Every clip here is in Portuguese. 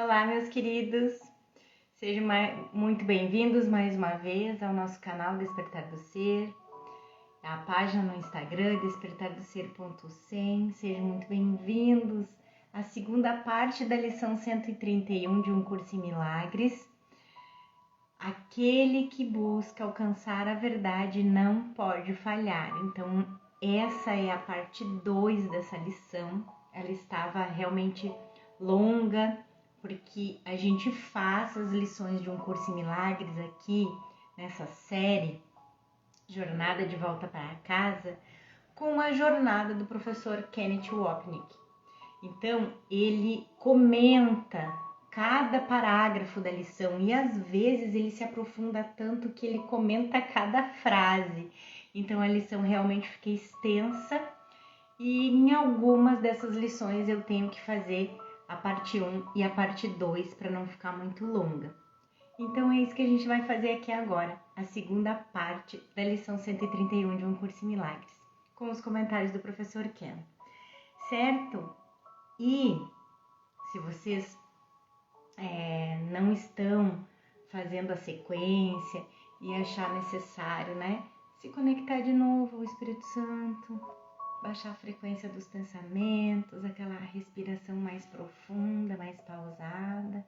Olá, meus queridos, sejam muito bem-vindos mais uma vez ao nosso canal Despertar do Ser, a página no Instagram despertardoser.100. Sejam muito bem-vindos à segunda parte da lição 131 de Um Curso em Milagres. Aquele que busca alcançar a verdade não pode falhar. Então, essa é a parte 2 dessa lição. Ela estava realmente longa, porque a gente faz as lições de Um Curso em Milagres aqui nessa série Jornada de Volta para Casa com a jornada do professor Kenneth Wapnick. Então, ele comenta cada parágrafo da lição e às vezes ele se aprofunda tanto que ele comenta cada frase. Então, a lição realmente fica extensa e em algumas dessas lições eu tenho que fazer a parte 1 e a parte 2 para não ficar muito longa. Então é isso que a gente vai fazer aqui agora, a segunda parte da lição 131 de Um Curso em Milagres, com os comentários do professor Ken, certo? E se vocês não estão fazendo a sequência e achar necessário, se conectar de novo ao Espírito Santo, baixar a frequência dos pensamentos, aquela respiração mais profunda, mais pausada,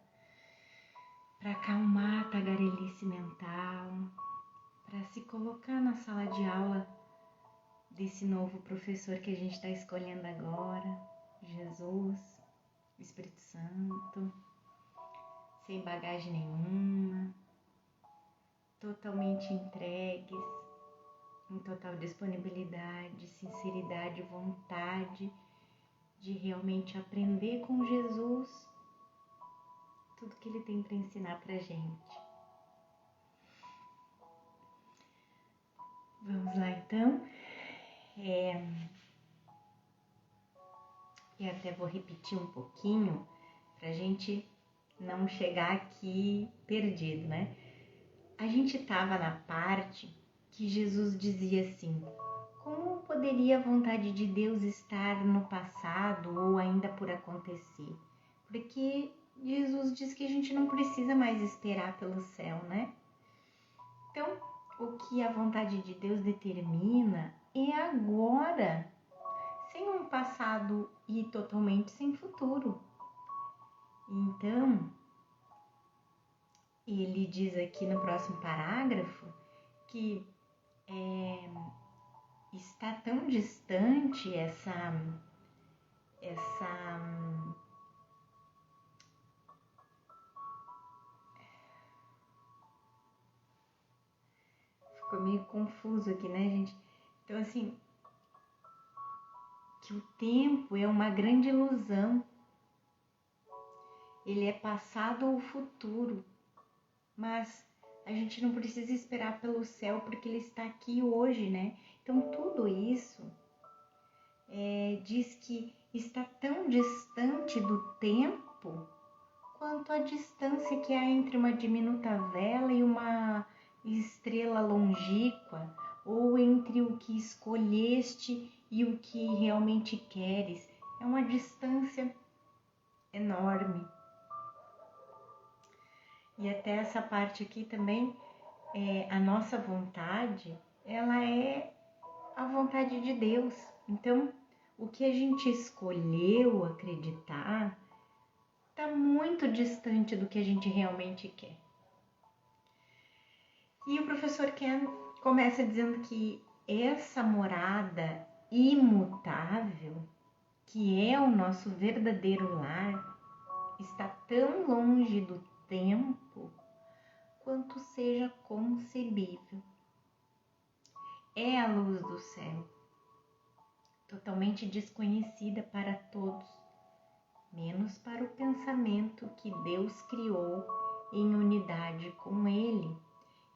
para acalmar a tagarelice mental, para se colocar na sala de aula desse novo professor que a gente está escolhendo agora, Jesus, Espírito Santo, sem bagagem nenhuma, totalmente entregues, em total disponibilidade, sinceridade, vontade de realmente aprender com Jesus tudo que ele tem para ensinar para a gente. Vamos lá então. E até vou repetir um pouquinho para a gente não chegar aqui perdido, A gente estava na parte que Jesus dizia assim: como poderia a vontade de Deus estar no passado ou ainda por acontecer? Porque Jesus diz que a gente não precisa mais esperar pelo céu, Então, o que a vontade de Deus determina é agora, sem um passado e totalmente sem futuro. Então, ele diz aqui no próximo parágrafo que está tão distante essa ficou meio confuso aqui, gente? Então, assim, que o tempo é uma grande ilusão. Ele é passado ou futuro, mas a gente não precisa esperar pelo céu porque ele está aqui hoje, Então, tudo isso diz que está tão distante do tempo quanto a distância que há entre uma diminuta vela e uma estrela longínqua, ou entre o que escolheste e o que realmente queres. É uma distância enorme. E até essa parte aqui também, a nossa vontade, ela é a vontade de Deus. Então, o que a gente escolheu acreditar está muito distante do que a gente realmente quer. E o professor Ken começa dizendo que essa morada imutável, que é o nosso verdadeiro lar, está tão longe do tempo quanto seja concebível. É a luz do céu, totalmente desconhecida para todos, menos para o pensamento que Deus criou em unidade com Ele.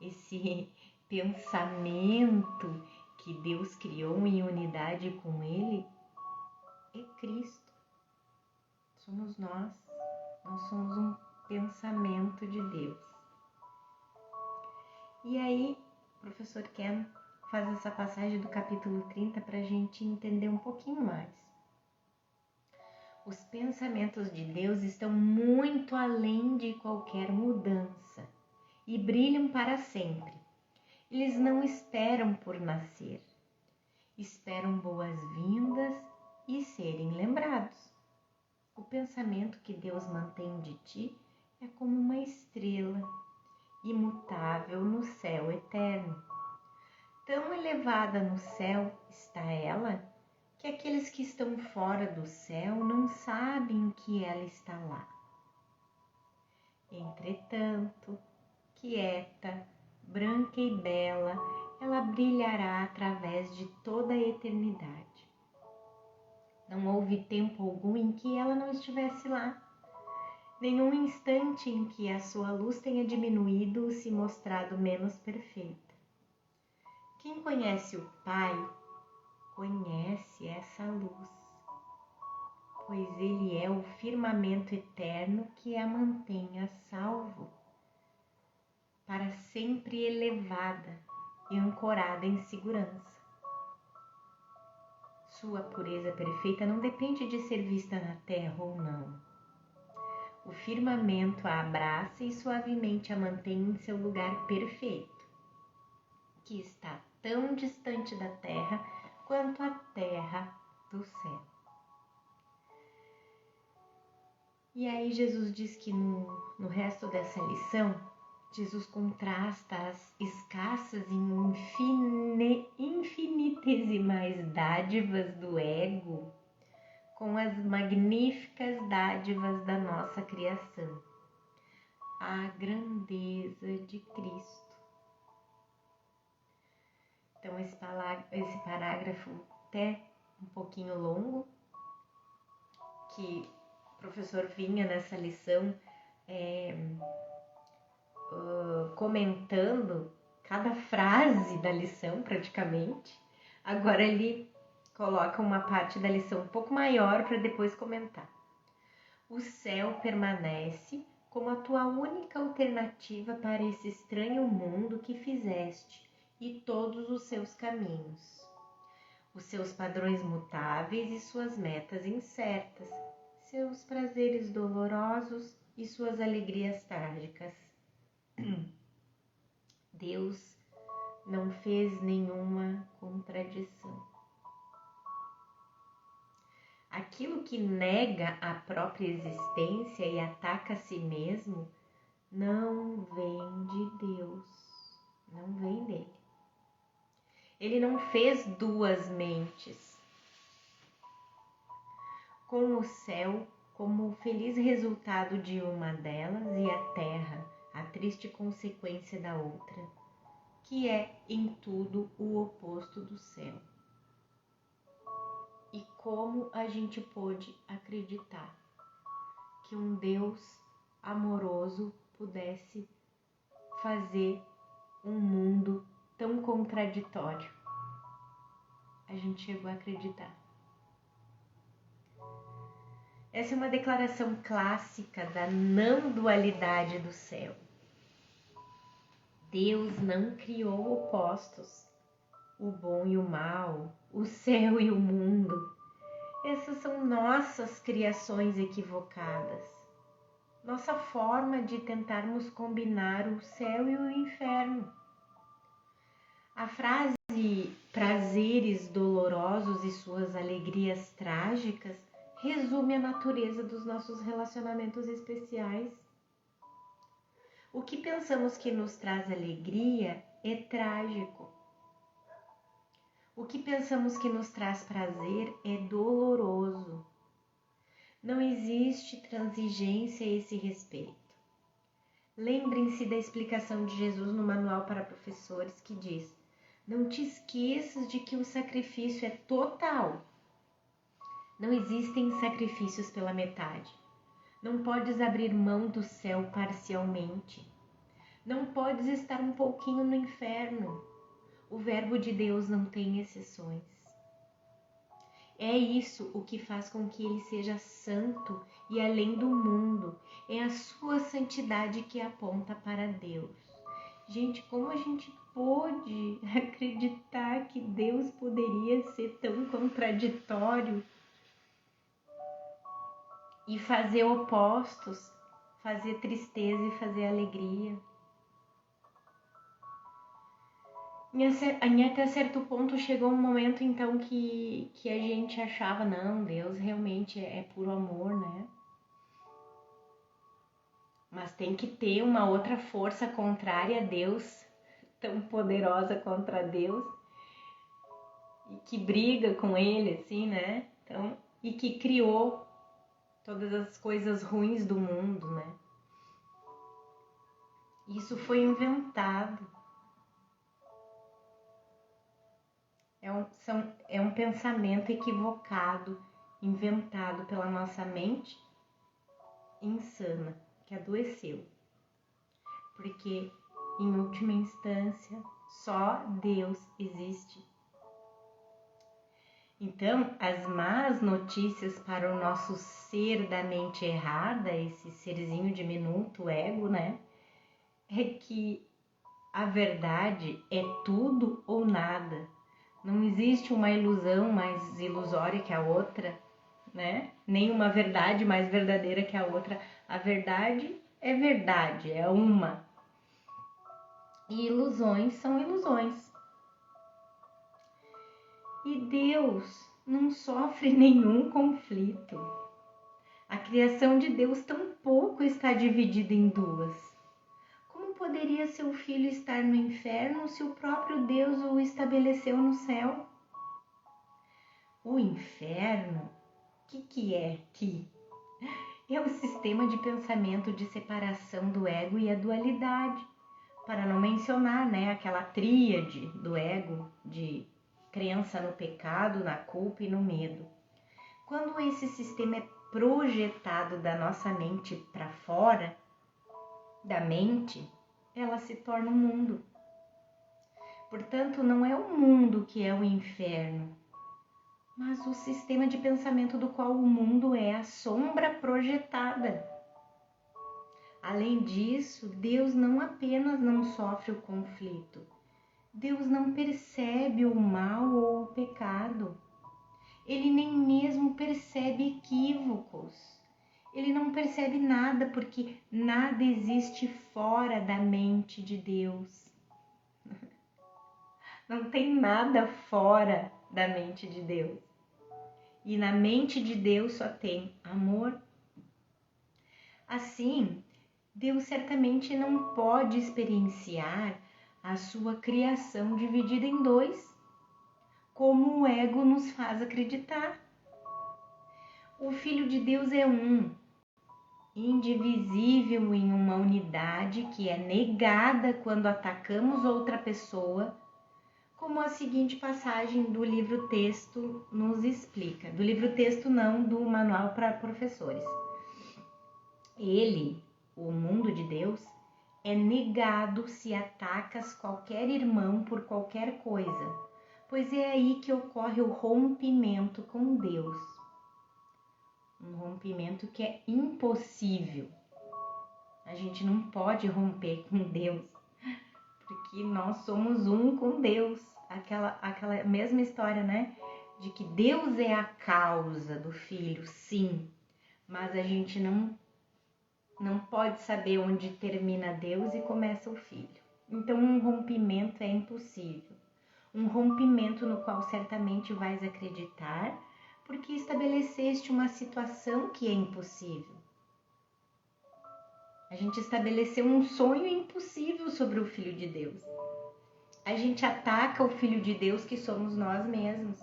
Esse pensamento que Deus criou em unidade com Ele é Cristo. Somos nós somos um pensamento de Deus. E aí, o professor Ken faz essa passagem do capítulo 30 para a gente entender um pouquinho mais. Os pensamentos de Deus estão muito além de qualquer mudança e brilham para sempre. Eles não esperam por nascer, esperam boas-vindas e serem lembrados. O pensamento que Deus mantém de ti é como uma estrela imutável no céu eterno. Tão elevada no céu está ela, que aqueles que estão fora do céu não sabem que ela está lá. Entretanto, quieta, branca e bela, ela brilhará através de toda a eternidade. Não houve tempo algum em que ela não estivesse lá, nenhum instante em que a sua luz tenha diminuído ou se mostrado menos perfeita. Quem conhece o Pai, conhece essa luz, pois Ele é o firmamento eterno que a mantém a salvo, para sempre elevada e ancorada em segurança. Sua pureza perfeita não depende de ser vista na terra ou não. O firmamento a abraça e suavemente a mantém em seu lugar perfeito, que está tão distante da terra quanto a terra do céu. E aí Jesus diz que no resto dessa lição, Jesus contrasta as escassas e infinitesimais dádivas do ego com as magníficas dádivas da nossa criação, a grandeza de Cristo. Então esse parágrafo até um pouquinho longo, que o professor vinha nessa lição comentando cada frase da lição praticamente. Agora ele coloca uma parte da lição um pouco maior para depois comentar. O céu permanece como a tua única alternativa para esse estranho mundo que fizeste e todos os seus caminhos, os seus padrões mutáveis e suas metas incertas, seus prazeres dolorosos e suas alegrias trágicas. Deus não fez nenhuma contradição. Aquilo que nega a própria existência e ataca a si mesmo não vem de Deus, não vem dele. Ele não fez duas mentes. Com o céu como o feliz resultado de uma delas e a terra, a triste consequência da outra, que é em tudo o oposto do céu. E como a gente pôde acreditar que um Deus amoroso pudesse fazer um mundo tão contraditório? A gente chegou a acreditar. Essa é uma declaração clássica da não dualidade do céu. Deus não criou opostos, o bom e o mal, o céu e o mundo. Essas são nossas criações equivocadas, nossa forma de tentarmos combinar o céu e o inferno. A frase prazeres dolorosos e suas alegrias trágicas resume a natureza dos nossos relacionamentos especiais. O que pensamos que nos traz alegria é trágico. O que pensamos que nos traz prazer é doloroso. Não existe transigência a esse respeito. Lembrem-se da explicação de Jesus no Manual para Professores, que diz: não te esqueças de que o sacrifício é total. Não existem sacrifícios pela metade. Não podes abrir mão do céu parcialmente. Não podes estar um pouquinho no inferno. O verbo de Deus não tem exceções. É isso o que faz com que ele seja santo e além do mundo. É a sua santidade que aponta para Deus. Gente, como a gente pôde acreditar que Deus poderia ser tão contraditório? e fazer opostos, fazer tristeza e fazer alegria. E até certo ponto chegou um momento então que a gente achava, não, Deus realmente é puro amor, né? Mas tem que ter uma outra força contrária a Deus, tão poderosa contra Deus, e que briga com ele, assim, né? Então, e que criou todas as coisas ruins do mundo, né? Isso foi inventado. É um pensamento equivocado, inventado pela nossa mente insana, que adoeceu. Porque, em última instância, só Deus existe. Então, as más notícias para o nosso ser da mente errada, esse serzinho diminuto, ego, né? É que a verdade é tudo ou nada. Não existe uma ilusão mais ilusória que a outra, né? Nem uma verdade mais verdadeira que a outra. A verdade, é uma. E ilusões são ilusões. E Deus não sofre nenhum conflito. A criação de Deus tampouco está dividida em duas. Como poderia seu filho estar no inferno se o próprio Deus o estabeleceu no céu? O inferno, o que é que? É o sistema de pensamento de separação do ego e a dualidade, para não mencionar, né, aquela tríade do ego de crença no pecado, na culpa e no medo. Quando esse sistema é projetado da nossa mente para fora da mente, ela se torna um mundo. Portanto, não é o mundo que é o inferno, mas o sistema de pensamento do qual o mundo é a sombra projetada. Além disso, Deus não apenas não sofre o conflito, Deus não percebe o mal ou o pecado. Ele nem mesmo percebe equívocos. Ele não percebe nada porque nada existe fora da mente de Deus. Não tem nada fora da mente de Deus. E na mente de Deus só tem amor. Assim, Deus certamente não pode experienciar a sua criação dividida em dois, como o ego nos faz acreditar. O Filho de Deus é um, indivisível em uma unidade que é negada quando atacamos outra pessoa, como a seguinte passagem do livro-texto nos explica. Do livro-texto não, do manual para professores. Ele, o mundo de Deus, é negado se atacas qualquer irmão por qualquer coisa, pois é aí que ocorre o rompimento com Deus. Um rompimento que é impossível. A gente não pode romper com Deus, porque nós somos um com Deus. Aquela mesma história, né? De que Deus é a causa do filho, sim, mas a gente não pode saber onde termina Deus e começa o filho. Então, um rompimento é impossível. Um rompimento no qual certamente vais acreditar, porque estabeleceste uma situação que é impossível. A gente estabeleceu um sonho impossível sobre o Filho de Deus. A gente ataca o Filho de Deus, que somos nós mesmos.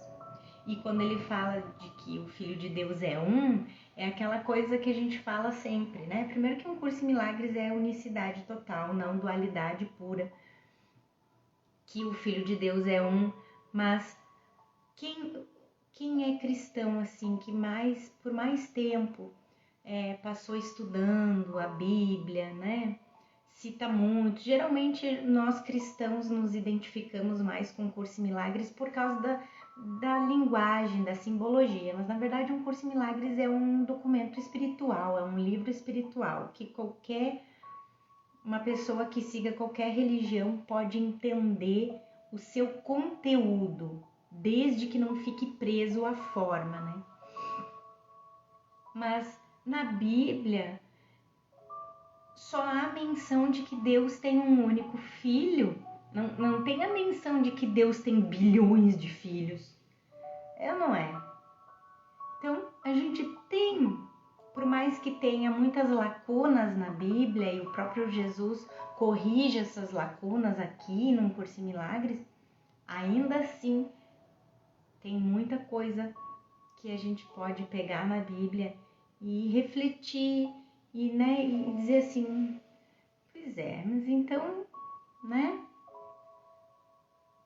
E quando ele fala de que o Filho de Deus é um, é aquela coisa que a gente fala sempre, né? Primeiro que um curso em milagres é unicidade total, não dualidade pura. Que o Filho de Deus é um, mas quem é cristão assim, que por mais tempo passou estudando a Bíblia, né? Cita muito. Geralmente nós cristãos nos identificamos mais com o Curso em Milagres por causa da linguagem, da simbologia, mas na verdade um Curso em Milagres é um documento espiritual, é um livro espiritual que uma pessoa que siga qualquer religião pode entender o seu conteúdo, desde que não fique preso à forma, né? Mas Na Bíblia, só há menção de que Deus tem um único filho. Não tem a menção de que Deus tem bilhões de filhos. É ou não é? Então, a gente tem, por mais que tenha muitas lacunas na Bíblia, e o próprio Jesus corrige essas lacunas aqui no Curso em Milagres, ainda assim tem muita coisa que a gente pode pegar na Bíblia e refletir e dizer assim, pois é, mas então, né?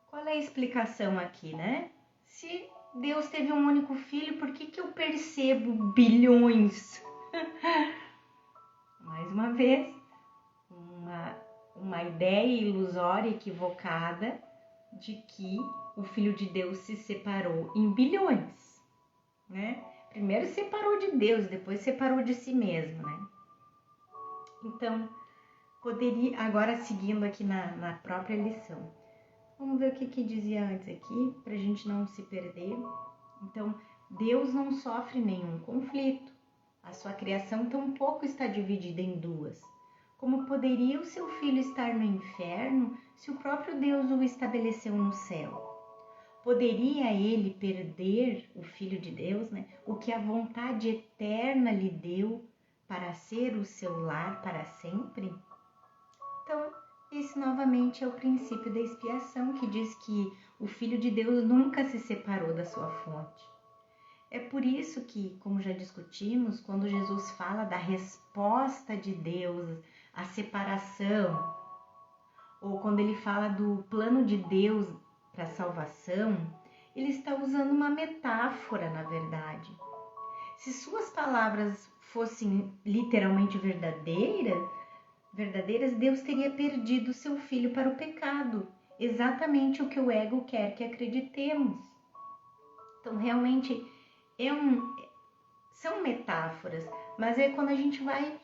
Qual é a explicação aqui, né? Se Deus teve um único filho, por que eu percebo bilhões? Mais uma vez, uma ideia ilusória, equivocada, de que o Filho de Deus se separou em bilhões, né? Primeiro separou de Deus, depois separou de si mesmo, né? Então, poderia, agora seguindo aqui na própria lição, vamos ver o que dizia antes aqui, para a gente não se perder. Então, Deus não sofre nenhum conflito. A sua criação tampouco está dividida em duas. Como poderia o seu filho estar no inferno se o próprio Deus o estabeleceu no céu? Poderia ele perder, o Filho de Deus, né, o que a vontade eterna lhe deu para ser o seu lar para sempre? Então, esse novamente é o princípio da expiação, que diz que o Filho de Deus nunca se separou da sua fonte. É por isso que, como já discutimos, quando Jesus fala da resposta de Deus à separação, ou quando ele fala do plano de Deus para a salvação, ele está usando uma metáfora, na verdade. Se suas palavras fossem literalmente verdadeiras, Deus teria perdido seu filho para o pecado, exatamente o que o ego quer que acreditemos. Então, realmente, são metáforas, mas é quando a gente vai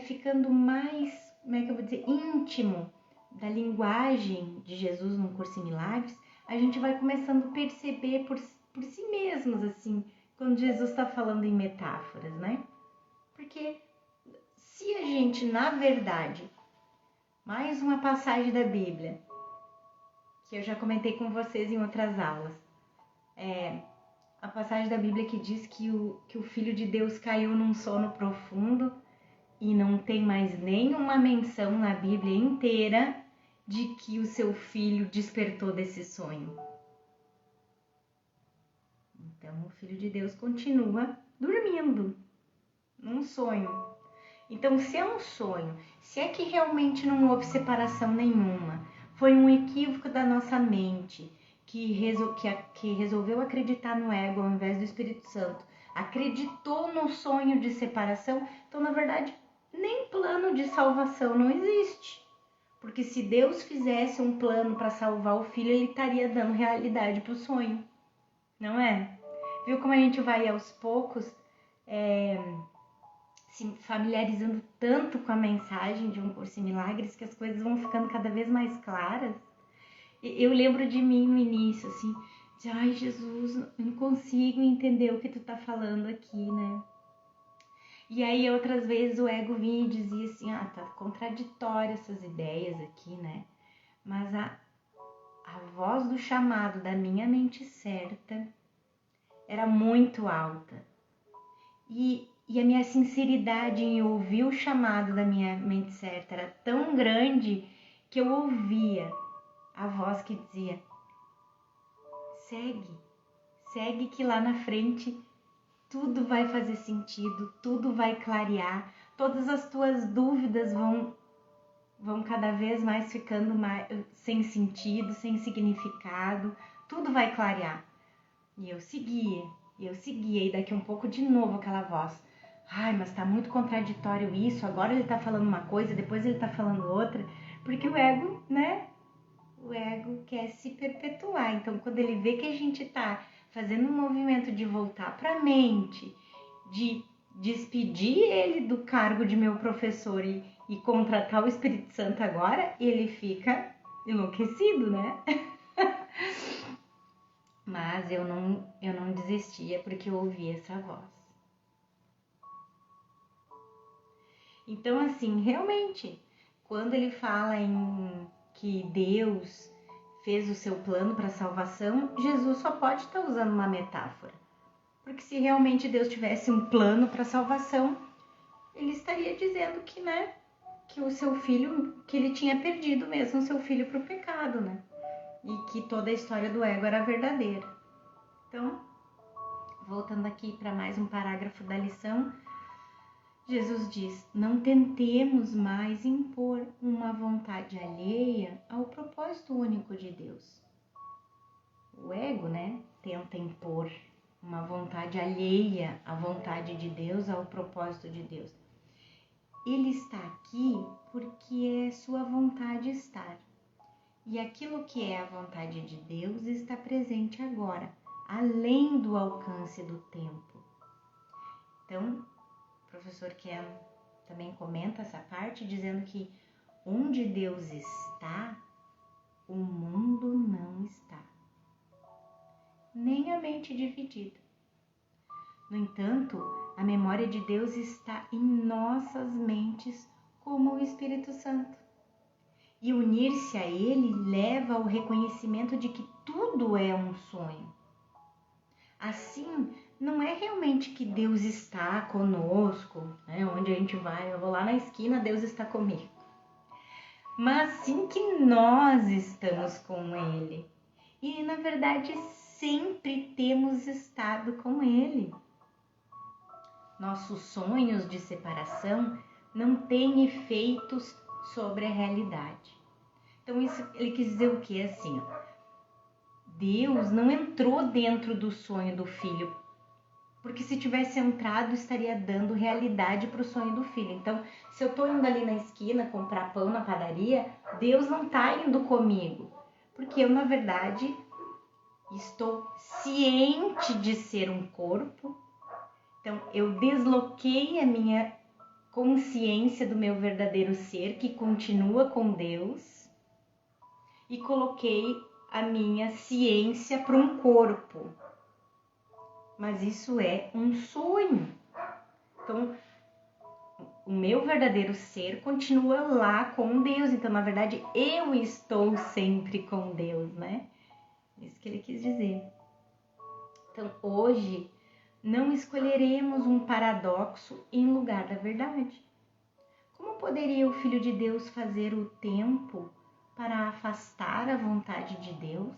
ficando mais, como é que eu vou dizer, íntimo da linguagem de Jesus no Curso em Milagres, a gente vai começando a perceber por si mesmos, assim, quando Jesus está falando em metáforas, né? Porque se a gente, na verdade, mais uma passagem da Bíblia, que eu já comentei com vocês em outras aulas, a passagem da Bíblia que diz que o Filho de Deus caiu num sono profundo e não tem mais nenhuma menção na Bíblia inteira de que o seu filho despertou desse sonho. Então, o Filho de Deus continua dormindo, num sonho. Então, se é um sonho, se é que realmente não houve separação nenhuma, foi um equívoco da nossa mente, que resolveu acreditar no ego ao invés do Espírito Santo, acreditou no sonho de separação, então, na verdade, nem plano de salvação não existe. Porque se Deus fizesse um plano para salvar o filho, ele estaria dando realidade para o sonho, não é? Viu como a gente vai aos poucos se familiarizando tanto com a mensagem de um Curso em Milagres que as coisas vão ficando cada vez mais claras? Eu lembro de mim no início, assim, de ai Jesus, eu não consigo entender o que tu tá falando aqui, né? E aí outras vezes o ego vinha e dizia assim, tá contraditório essas ideias aqui, né? Mas a voz do chamado da minha mente certa era muito alta. E a minha sinceridade em ouvir o chamado da minha mente certa era tão grande que eu ouvia a voz que dizia, segue que lá na frente tudo vai fazer sentido, tudo vai clarear, todas as tuas dúvidas vão cada vez mais ficando sem sentido, sem significado, tudo vai clarear. E eu seguia, e daqui a um pouco de novo aquela voz, ai, mas tá muito contraditório isso, agora ele tá falando uma coisa, depois ele tá falando outra, porque o ego, né? O ego quer se perpetuar. Então, quando ele vê que a gente tá fazendo um movimento de voltar para a mente, de despedir ele do cargo de meu professor e contratar o Espírito Santo agora, ele fica enlouquecido, né? Mas eu não desistia porque eu ouvia essa voz. Então, assim, realmente, quando ele fala em que Deus fez o seu plano para a salvação, Jesus só pode estar usando uma metáfora. Porque se realmente Deus tivesse um plano para a salvação, ele estaria dizendo que, né, que o seu filho, que ele tinha perdido mesmo o seu filho para o pecado, né? E que toda a história do ego era verdadeira. Então, voltando aqui para mais um parágrafo da lição, Jesus diz: não tentemos mais impor uma vontade alheia ao propósito único de Deus. O ego, né, tenta impor uma vontade alheia à vontade de Deus, ao propósito de Deus. Ele está aqui porque é sua vontade estar. E aquilo que é a vontade de Deus está presente agora, além do alcance do tempo. Então, o professor Ken também comenta essa parte, dizendo que onde Deus está, o mundo não está. Nem a mente dividida. No entanto, a memória de Deus está em nossas mentes como o Espírito Santo. E unir-se a Ele leva ao reconhecimento de que tudo é um sonho. Assim, não é realmente que Deus está conosco, né? Onde a gente vai, eu vou lá na esquina, Deus está comigo. Mas sim que nós estamos com Ele. E, na verdade, sempre temos estado com Ele. Nossos sonhos de separação não têm efeitos sobre a realidade. Então, isso, ele quis dizer o quê? Assim, ó, Deus não entrou dentro do sonho do filho, porque se tivesse entrado, estaria dando realidade para o sonho do filho. Então, se eu estou indo ali na esquina comprar pão na padaria, Deus não está indo comigo, porque eu, na verdade, estou ciente de ser um corpo. Então, eu desloquei a minha consciência do meu verdadeiro ser, que continua com Deus, e coloquei a minha ciência para um corpo. Mas isso é um sonho. Então, o meu verdadeiro ser continua lá com Deus. Então, na verdade, eu estou sempre com Deus, né? Isso que ele quis dizer. Então, hoje, não escolheremos um paradoxo em lugar da verdade. Como poderia o Filho de Deus fazer o tempo para afastar a vontade de Deus?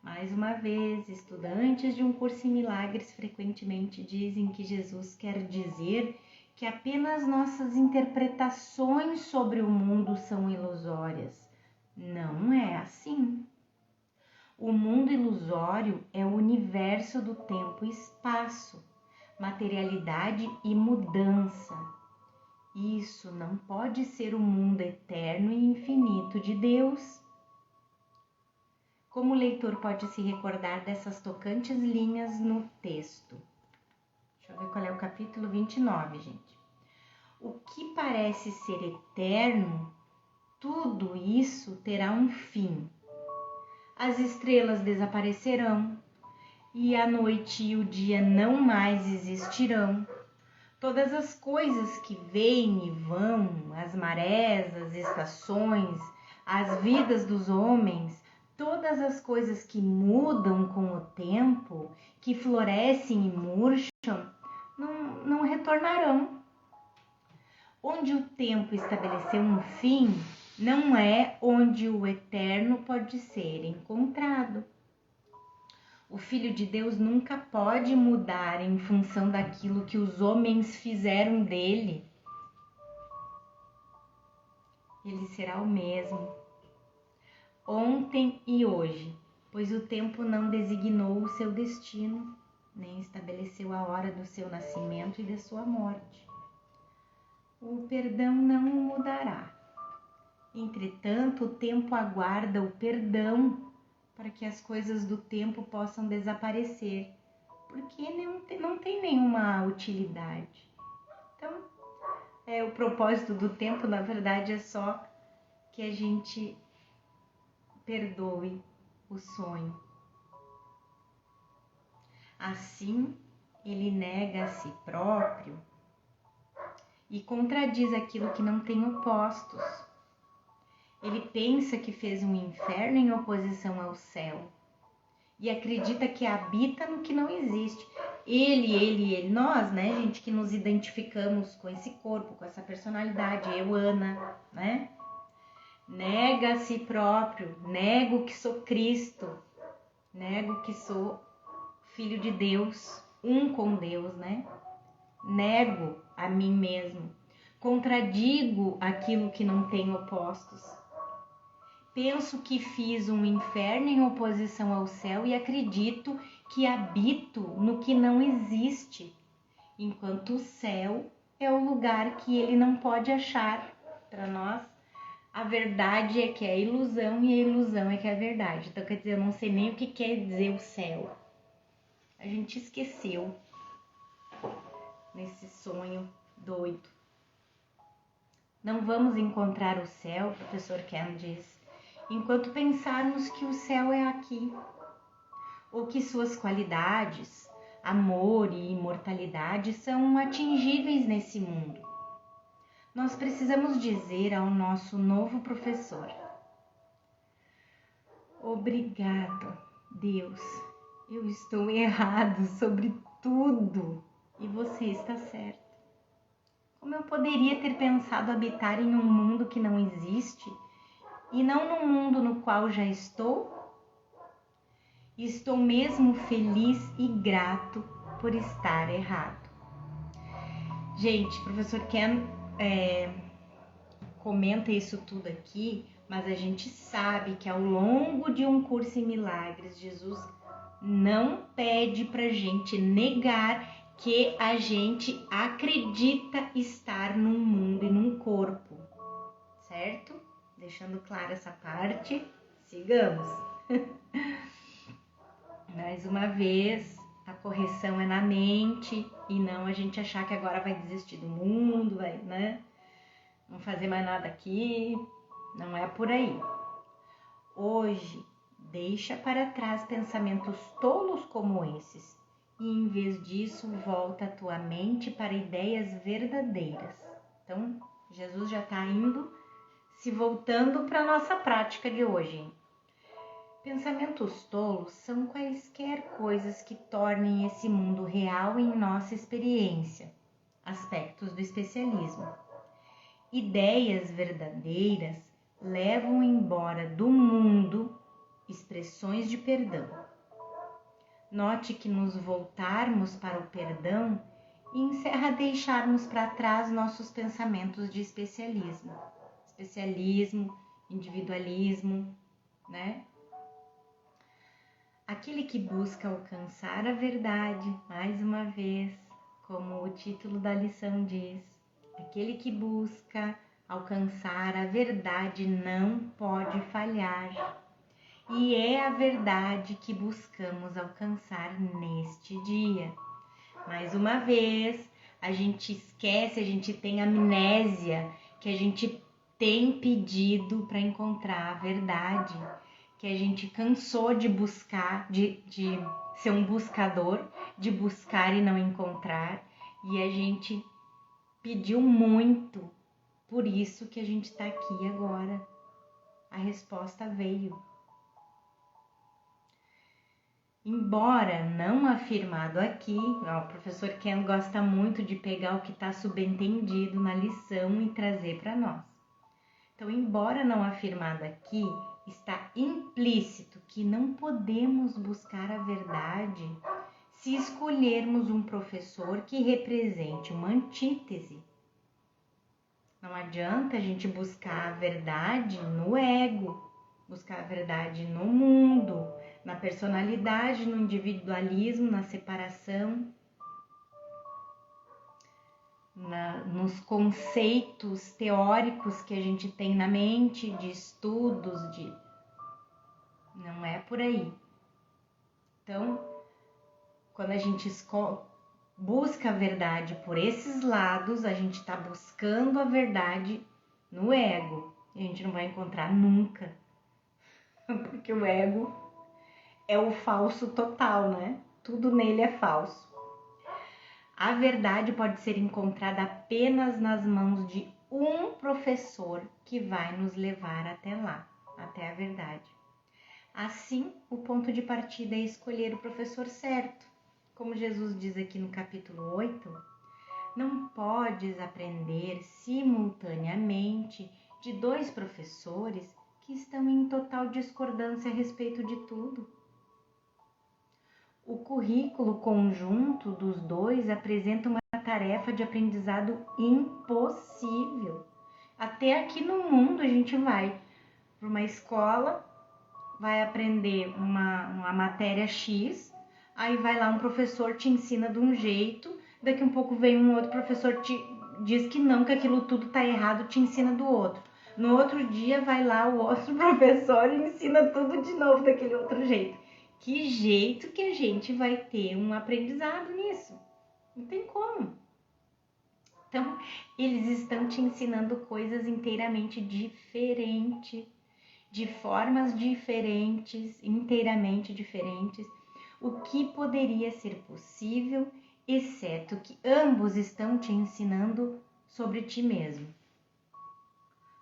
Mais uma vez, estudantes de um curso em milagres frequentemente dizem que Jesus quer dizer que apenas nossas interpretações sobre o mundo são ilusórias. Não é assim. O mundo ilusório é o universo do tempo e espaço, materialidade e mudança. Isso não pode ser o mundo eterno e infinito de Deus. Como o leitor pode se recordar dessas tocantes linhas no texto? Deixa eu ver qual é o capítulo 29, gente. O que parece ser eterno, tudo isso terá um fim. As estrelas desaparecerão e a noite e o dia não mais existirão. Todas as coisas que vêm e vão, as marés, as estações, as vidas dos homens, todas as coisas que mudam com o tempo, que florescem e murcham, não retornarão. Onde o tempo estabeleceu um fim, não é onde o eterno pode ser encontrado. O Filho de Deus nunca pode mudar em função daquilo que os homens fizeram dele. Ele será o mesmo, ontem e hoje, pois o tempo não designou o seu destino, nem estabeleceu a hora do seu nascimento e da sua morte. O perdão não o mudará. Entretanto, o tempo aguarda o perdão para que as coisas do tempo possam desaparecer, porque não tem nenhuma utilidade. Então, o propósito do tempo, na verdade, é só que a gente perdoe o sonho. Assim, ele nega a si próprio e contradiz aquilo que não tem opostos. Ele pensa que fez um inferno em oposição ao céu e acredita que habita no que não existe. Ele, nós, né, gente, que nos identificamos com esse corpo, com essa personalidade, eu, Ana, né? Nega a si próprio, nego que sou Cristo, nego que sou filho de Deus, um com Deus, né? Nego a mim mesmo, contradigo aquilo que não tem opostos. Penso que fiz um inferno em oposição ao céu e acredito que habito no que não existe, enquanto o céu é o lugar que ele não pode achar. Para nós, a verdade é que é ilusão e a ilusão é que é verdade. Então, quer dizer, eu não sei nem o que quer dizer o céu. A gente esqueceu nesse sonho doido. Não vamos encontrar o céu, o professor Ken diz, enquanto pensarmos que o céu é aqui, ou que suas qualidades, amor e imortalidade são atingíveis nesse mundo. Nós precisamos dizer ao nosso novo professor: obrigado, Deus, eu estou errado sobre tudo e você está certo. Como eu poderia ter pensado habitar em um mundo que não existe e não no mundo no qual já estou? Estou mesmo feliz e grato por estar errado. Gente, professor Ken comenta isso tudo aqui, mas a gente sabe que ao longo de um curso em milagres, Jesus não pede pra gente negar que a gente acredita estar num mundo e num corpo, certo? Deixando clara essa parte, sigamos. Mais uma vez, a correção é na mente e não a gente achar que agora vai desistir do mundo, vai, né? Não fazer mais nada aqui, não é por aí. Hoje, deixa para trás pensamentos tolos como esses e em vez disso, volta a tua mente para ideias verdadeiras. Então, Jesus já está indo, se voltando para a nossa prática de hoje. Pensamentos tolos são quaisquer coisas que tornem esse mundo real em nossa experiência, aspectos do especialismo. Ideias verdadeiras levam embora do mundo expressões de perdão. Note que nos voltarmos para o perdão encerra deixarmos para trás nossos pensamentos de especialismo, individualismo, né? Aquele que busca alcançar a verdade, mais uma vez, como o título da lição diz, aquele que busca alcançar a verdade não pode falhar. E é a verdade que buscamos alcançar neste dia. Mais uma vez, a gente esquece, a gente tem amnésia, que a gente tem pedido para encontrar a verdade, que a gente cansou de buscar, de ser um buscador, de buscar e não encontrar, e a gente pediu muito, por isso que a gente está aqui agora. A resposta veio. Embora não afirmado aqui, o professor Ken gosta muito de pegar o que está subentendido na lição e trazer para nós. Então, embora não afirmado aqui, está implícito que não podemos buscar a verdade se escolhermos um professor que represente uma antítese. Não adianta a gente buscar a verdade no ego, buscar a verdade no mundo, na personalidade, no individualismo, na separação, nos conceitos teóricos que a gente tem na mente, de estudos, não é por aí. Então, quando a gente busca a verdade por esses lados, a gente está buscando a verdade no ego e a gente não vai encontrar nunca, porque o ego é o falso total, né? Tudo nele é falso. A verdade pode ser encontrada apenas nas mãos de um professor que vai nos levar até lá, até a verdade. Assim, o ponto de partida é escolher o professor certo. Como Jesus diz aqui no capítulo 8, não podes aprender simultaneamente de 2 professores que estão em total discordância a respeito de tudo. O currículo conjunto dos 2 apresenta uma tarefa de aprendizado impossível. Até aqui no mundo a gente vai para uma escola, vai aprender uma matéria X, aí vai lá um professor te ensina de um jeito, daqui um pouco vem um outro professor te diz que não, que aquilo tudo tá errado, te ensina do outro. No outro dia vai lá o outro professor e ensina tudo de novo daquele outro jeito. Que jeito que a gente vai ter um aprendizado nisso? Não tem como. Então, eles estão te ensinando coisas inteiramente diferentes, de formas diferentes, inteiramente diferentes, o que poderia ser possível, exceto que ambos estão te ensinando sobre ti mesmo.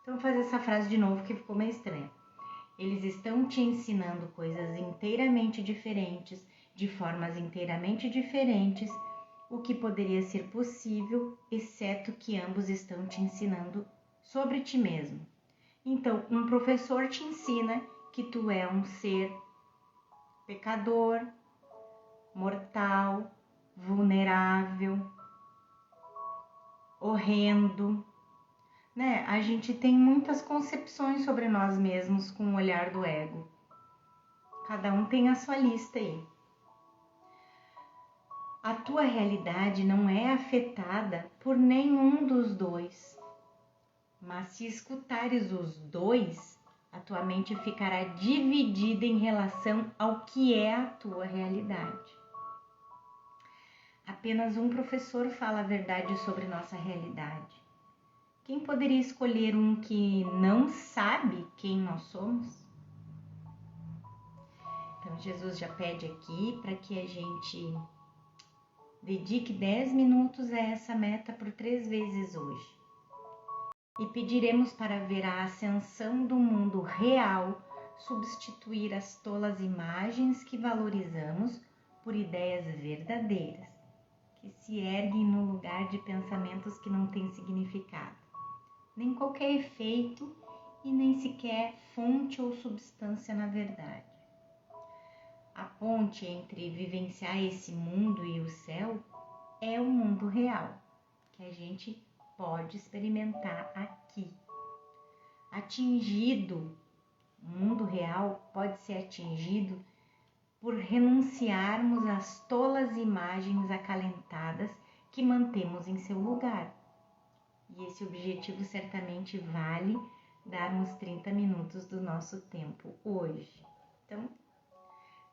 Então, vou fazer essa frase de novo que ficou meio estranha. Eles estão te ensinando coisas inteiramente diferentes, de formas inteiramente diferentes, o que poderia ser possível, exceto que ambos estão te ensinando sobre ti mesmo. Então, um professor te ensina que tu é um ser pecador, mortal, vulnerável, horrendo, né? A gente tem muitas concepções sobre nós mesmos com o olhar do ego. Cada um tem a sua lista aí. A tua realidade não é afetada por nenhum dos 2. Mas se escutares os 2, a tua mente ficará dividida em relação ao que é a tua realidade. Apenas um professor fala a verdade sobre nossa realidade. Quem poderia escolher um que não sabe quem nós somos? Então, Jesus já pede aqui para que a gente dedique 10 minutos a essa meta por 3 vezes hoje. E pediremos para ver a ascensão do mundo real substituir as tolas imagens que valorizamos por ideias verdadeiras, que se erguem no lugar de pensamentos que não têm significado, nem qualquer efeito e nem sequer fonte ou substância na verdade. A ponte entre vivenciar esse mundo e o céu é o mundo real, que a gente pode experimentar aqui. O mundo real pode ser atingido por renunciarmos às tolas imagens acalentadas que mantemos em seu lugar. E esse objetivo certamente vale darmos 30 minutos do nosso tempo hoje. Então,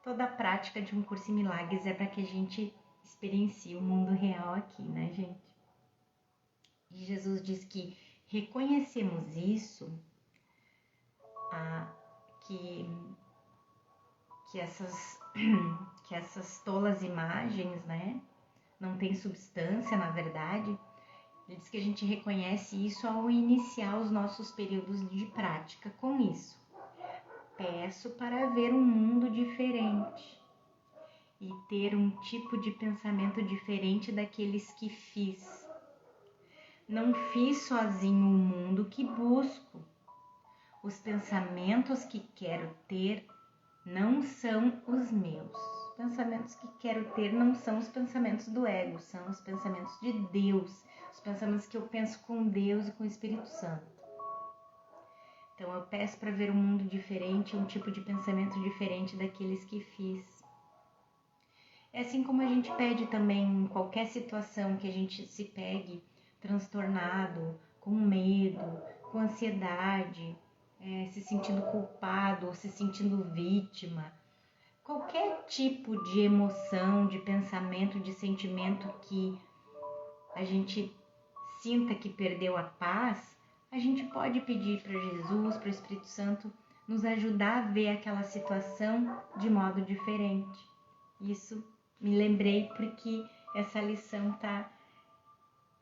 toda a prática de um curso em milagres é para que a gente experiencie o mundo real aqui, né, gente? E Jesus diz que reconhecemos isso, que essas tolas imagens, né, não tem substância, na verdade. Ele diz que a gente reconhece isso ao iniciar os nossos períodos de prática com isso. Peço para ver um mundo diferente e ter um tipo de pensamento diferente daqueles que fiz. Não fiz sozinho o mundo que busco. Os pensamentos que quero ter não são os meus. Os pensamentos que quero ter não são os pensamentos do ego, são os pensamentos de Deus, os pensamentos que eu penso com Deus e com o Espírito Santo. Então eu peço para ver um mundo diferente, um tipo de pensamento diferente daqueles que fiz. É assim como a gente pede também em qualquer situação que a gente se pegue transtornado, com medo, com ansiedade, se sentindo culpado ou se sentindo vítima. Qualquer tipo de emoção, de pensamento, de sentimento que a gente sinta que perdeu a paz, a gente pode pedir para Jesus, para o Espírito Santo, nos ajudar a ver aquela situação de modo diferente. Isso me lembrei porque essa lição tá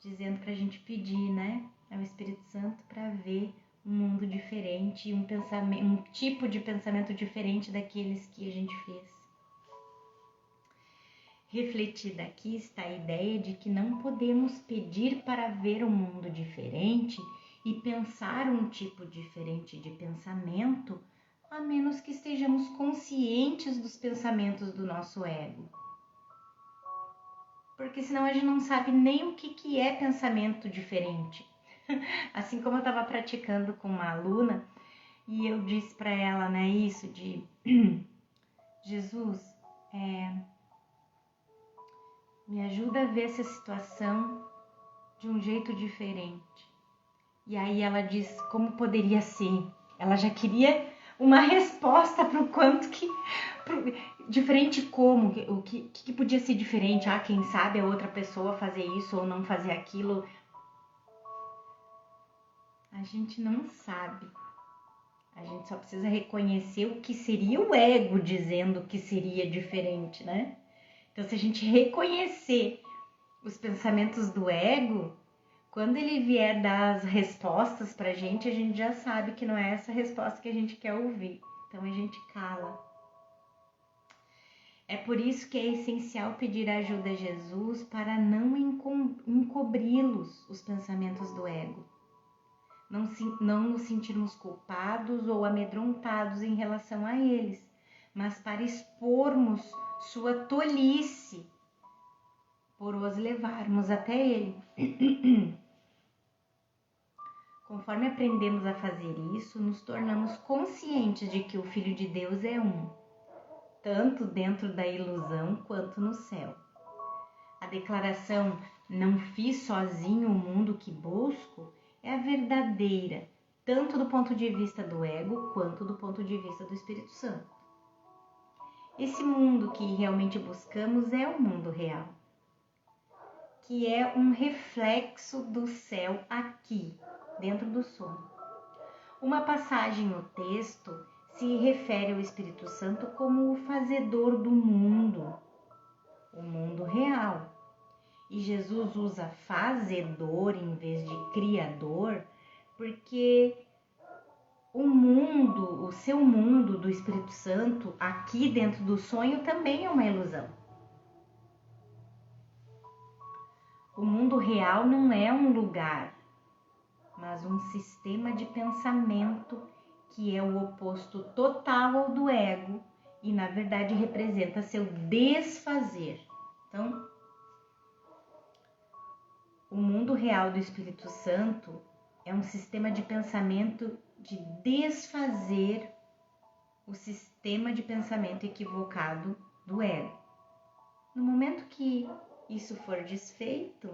dizendo pra gente pedir, né, ao Espírito Santo para ver um mundo diferente, um tipo de pensamento diferente daqueles que a gente fez. Refletida aqui está a ideia de que não podemos pedir para ver um mundo diferente e pensar um tipo diferente de pensamento, a menos que estejamos conscientes dos pensamentos do nosso ego. Porque senão a gente não sabe nem o que é pensamento diferente. Assim como eu estava praticando com uma aluna e eu disse para ela, né, isso de Jesus, me ajuda a ver essa situação de um jeito diferente. E aí ela diz como poderia ser. Ela já queria uma resposta para o quanto que... diferente como, o que podia ser diferente. Quem sabe a outra pessoa fazer isso ou não fazer aquilo. A gente não sabe. A gente só precisa reconhecer o que seria o ego dizendo que seria diferente, né? Então, se a gente reconhecer os pensamentos do ego, quando ele vier dar as respostas pra gente, a gente já sabe que não é essa resposta que a gente quer ouvir. Então, a gente cala. É por isso que é essencial pedir ajuda a Jesus para não encobri-los, os pensamentos do ego. Não nos sentirmos culpados ou amedrontados em relação a eles, mas para expormos sua tolice por os levarmos até ele. Conforme aprendemos a fazer isso, nos tornamos conscientes de que o Filho de Deus é um, tanto dentro da ilusão quanto no céu. A declaração "não fiz sozinho o mundo que busco" é a verdadeira, tanto do ponto de vista do ego quanto do ponto de vista do Espírito Santo. Esse mundo que realmente buscamos é o mundo real, que é um reflexo do céu aqui, dentro do sono. Uma passagem no texto se refere ao Espírito Santo como o fazedor do mundo, o mundo real. E Jesus usa fazedor em vez de criador, porque o seu mundo do Espírito Santo, aqui dentro do sonho, também é uma ilusão. O mundo real não é um lugar, mas um sistema de pensamento que é o oposto total ao do ego e, na verdade, representa seu desfazer. Então, o mundo real do Espírito Santo é um sistema de pensamento de desfazer o sistema de pensamento equivocado do ego. No momento que isso for desfeito,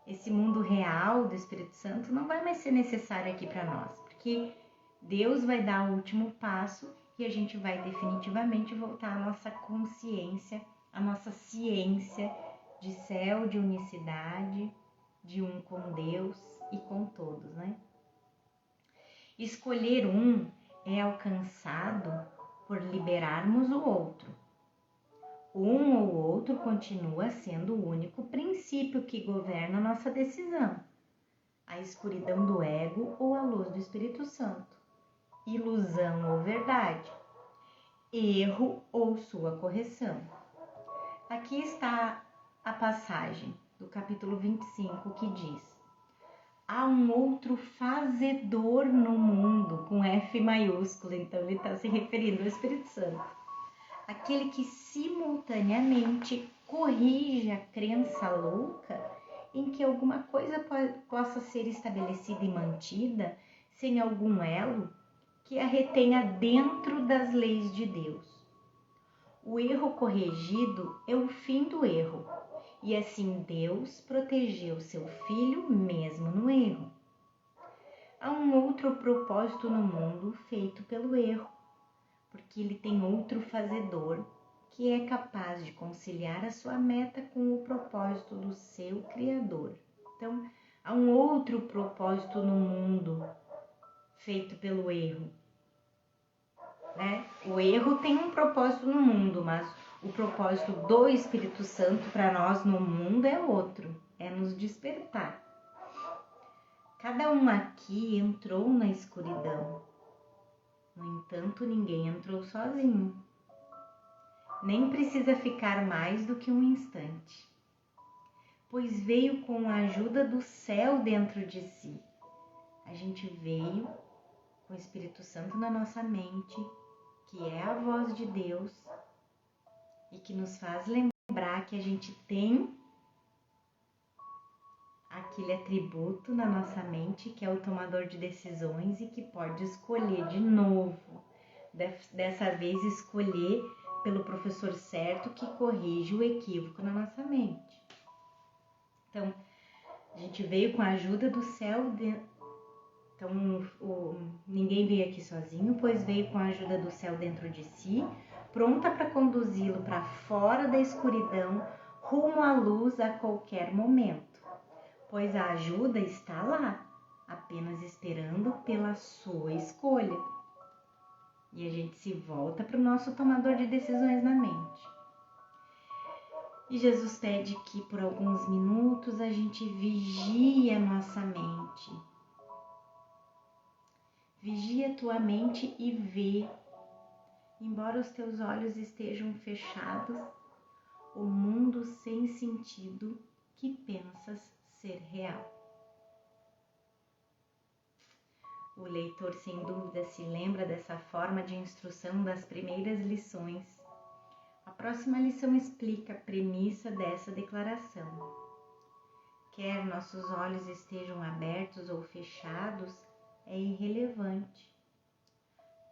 esse mundo real do Espírito Santo não vai mais ser necessário aqui para nós, porque Deus vai dar o último passo e a gente vai definitivamente voltar à nossa consciência, à nossa ciência de céu, de unicidade, de um com Deus e com todos, né? Escolher um é alcançado por liberarmos o outro. Um ou outro continua sendo o único princípio que governa a nossa decisão. A escuridão do ego ou a luz do Espírito Santo. Ilusão ou verdade. Erro ou sua correção. Aqui está a passagem do capítulo 25 que diz: há um outro fazedor no mundo, com F maiúsculo, então ele está se referindo ao Espírito Santo. Aquele que simultaneamente corrige a crença louca em que alguma coisa possa ser estabelecida e mantida sem algum elo que a retenha dentro das leis de Deus. O erro corrigido é o fim do erro, e assim Deus protegeu seu filho mesmo no erro. Há um outro propósito no mundo feito pelo erro, porque ele tem outro fazedor que é capaz de conciliar a sua meta com o propósito do seu Criador. Então, há um outro propósito no mundo feito pelo erro, né? O erro tem um propósito no mundo, mas O propósito do Espírito Santo para nós no mundo é outro, é nos despertar. Cada um aqui entrou na escuridão. No entanto, ninguém entrou sozinho. Nem precisa ficar mais do que um instante, pois veio com a ajuda do céu dentro de si. A gente veio com o Espírito Santo na nossa mente, que é a voz de Deus e que nos faz lembrar que a gente tem aquele atributo na nossa mente que é o tomador de decisões e que pode escolher de novo. Dessa vez escolher pelo professor certo que corrige o equívoco na nossa mente. Então, a gente veio com a ajuda do céu. Então, ninguém veio aqui sozinho, pois veio com a ajuda do céu dentro de si, pronta para conduzi-lo para fora da escuridão, rumo à luz a qualquer momento. Pois a ajuda está lá, apenas esperando pela sua escolha. E a gente se volta para o nosso tomador de decisões na mente. E Jesus pede que por alguns minutos a gente vigie a nossa mente. Vigia a tua mente e vê. Embora os teus olhos estejam fechados, o mundo sem sentido que pensas ser real. O leitor, sem dúvida, se lembra dessa forma de instrução das primeiras lições. A próxima lição explica a premissa dessa declaração. Quer nossos olhos estejam abertos ou fechados, é irrelevante.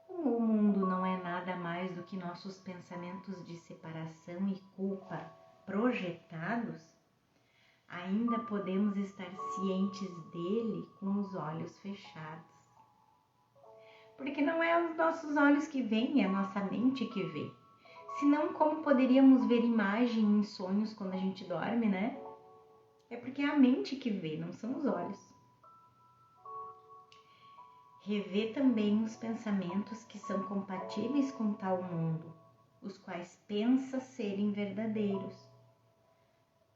Como o mundo não é nada mais do que nossos pensamentos de separação e culpa projetados, ainda podemos estar cientes dele com os olhos fechados. Porque não é os nossos olhos que veem, é a nossa mente que vê. Senão, como poderíamos ver imagem em sonhos quando a gente dorme, né? É porque é a mente que vê, não são os olhos. Revê também os pensamentos que são compatíveis com tal mundo, os quais pensa serem verdadeiros.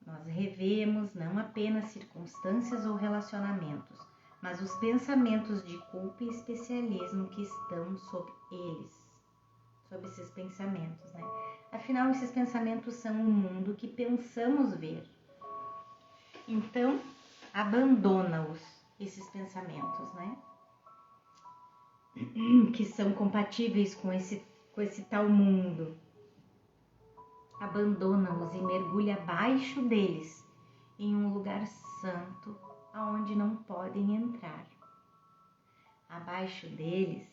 Nós revemos não apenas circunstâncias ou relacionamentos, mas os pensamentos de culpa e especialismo que estão sobre esses pensamentos, né? Afinal, esses pensamentos são o mundo que pensamos ver. Então, abandona-os, esses pensamentos, né? Que são compatíveis com esse tal mundo. Abandona-os e mergulha abaixo deles, em um lugar santo, aonde não podem entrar. Abaixo deles,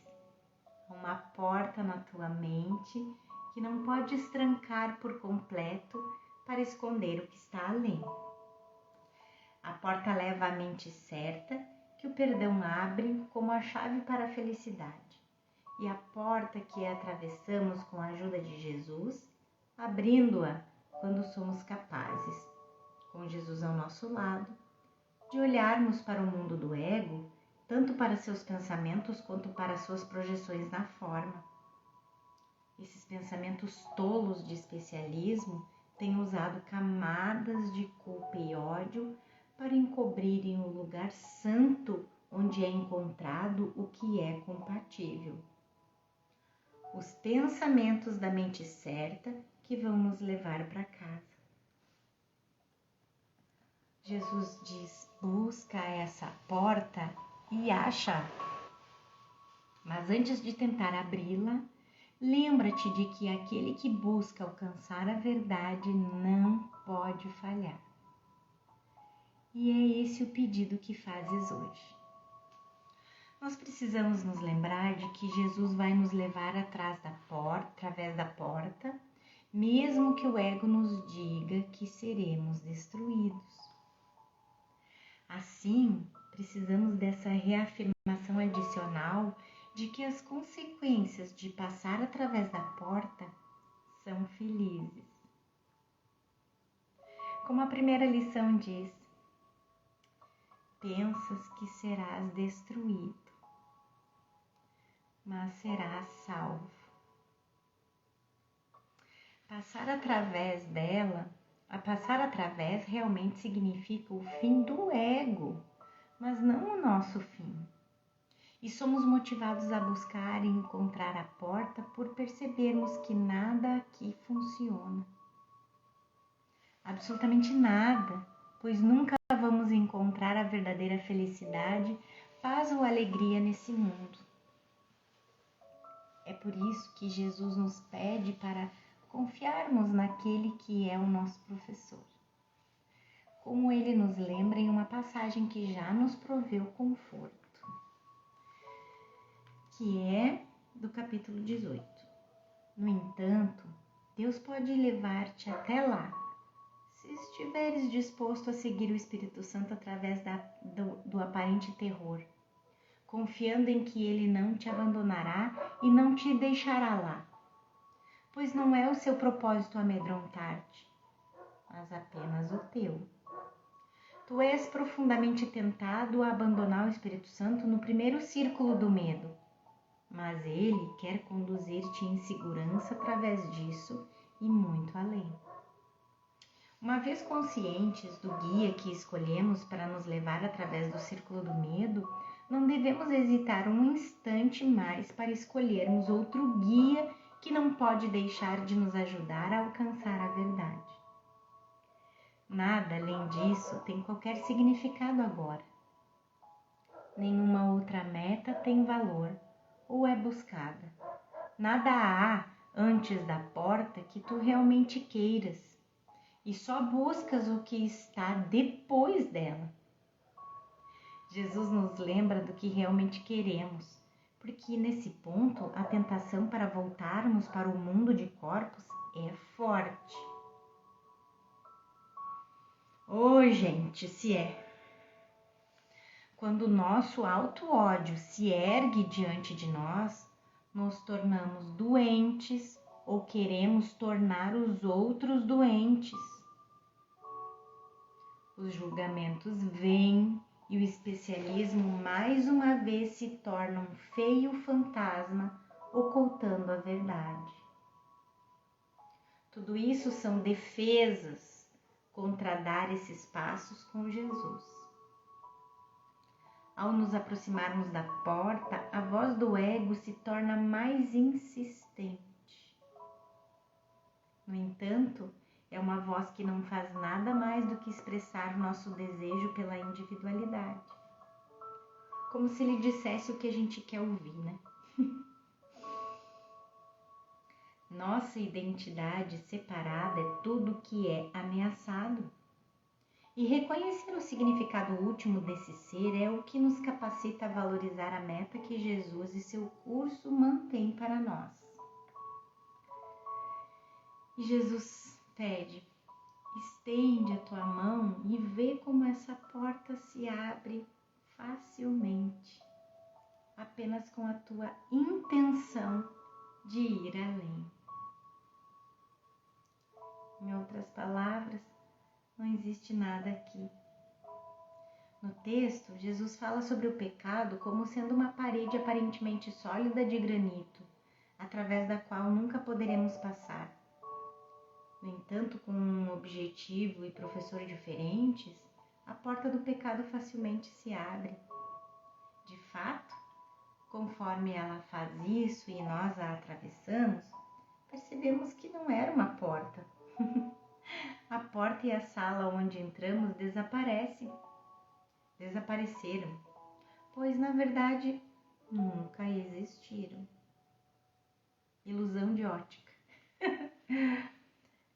uma porta na tua mente que não podes trancar por completo para esconder o que está além. A porta leva à mente certa que o perdão abre como a chave para a felicidade. E a porta que atravessamos com a ajuda de Jesus, abrindo-a quando somos capazes, com Jesus ao nosso lado, de olharmos para o mundo do ego, tanto para seus pensamentos quanto para suas projeções na forma. Esses pensamentos tolos de especialismo têm usado camadas de culpa e ódio para encobrirem o lugar santo onde é encontrado o que é compatível. Os pensamentos da mente certa que vão nos levar para casa. Jesus diz: busca essa porta e acha. Mas antes de tentar abri-la, lembra-te de que aquele que busca alcançar a verdade não pode falhar. E é esse o pedido que fazes hoje. Nós precisamos nos lembrar de que Jesus vai nos levar através da porta, mesmo que o ego nos diga que seremos destruídos. Assim, precisamos dessa reafirmação adicional de que as consequências de passar através da porta são felizes. Como a primeira lição diz, pensas que serás destruído, mas serás salvo. Passar através realmente significa o fim do ego, mas não o nosso fim. E somos motivados a buscar e encontrar a porta por percebermos que nada aqui funciona. Absolutamente nada, pois nunca vamos encontrar a verdadeira felicidade, paz ou alegria nesse mundo. É por isso que Jesus nos pede para confiarmos naquele que é o nosso professor. Como ele nos lembra em uma passagem que já nos proveu conforto, que é do capítulo 18. No entanto, Deus pode levar-te até lá, se estiveres disposto a seguir o Espírito Santo através do aparente terror, confiando em que ele não te abandonará e não te deixará lá, pois não é o seu propósito amedrontar-te, mas apenas o teu. Tu és profundamente tentado a abandonar o Espírito Santo no primeiro círculo do medo, mas ele quer conduzir-te em segurança através disso e muito além. Uma vez conscientes do guia que escolhemos para nos levar através do círculo do medo, não devemos hesitar um instante mais para escolhermos outro guia que não pode deixar de nos ajudar a alcançar a verdade. Nada além disso tem qualquer significado agora. Nenhuma outra meta tem valor ou é buscada. Nada há antes da porta que tu realmente queiras. E só buscas o que está depois dela. Jesus nos lembra do que realmente queremos, porque nesse ponto a tentação para voltarmos para o mundo de corpos é forte. Gente, se é. Quando o nosso auto-ódio se ergue diante de nós, nos tornamos doentes ou queremos tornar os outros doentes. Os julgamentos vêm e o especialismo mais uma vez se torna um feio fantasma ocultando a verdade. Tudo isso são defesas contra dar esses passos com Jesus. Ao nos aproximarmos da porta, a voz do ego se torna mais insistente. No entanto, é uma voz que não faz nada mais do que expressar nosso desejo pela individualidade. Como se lhe dissesse o que a gente quer ouvir, né? Nossa identidade separada é tudo que é ameaçado. E reconhecer o significado último desse ser é o que nos capacita a valorizar a meta que Jesus e seu curso mantêm para nós. E Jesus pede: estende a tua mão e vê como essa porta se abre facilmente, apenas com a tua intenção de ir além. Em outras palavras, não existe nada aqui. No texto, Jesus fala sobre o pecado como sendo uma parede aparentemente sólida de granito, através da qual nunca poderemos passar. No entanto, com um objetivo e professor diferentes, a porta do pecado facilmente se abre. De fato, conforme ela faz isso e nós a atravessamos, percebemos que não era uma porta. A porta e a sala onde entramos desapareceram, pois na verdade nunca existiram. Ilusão de ótica.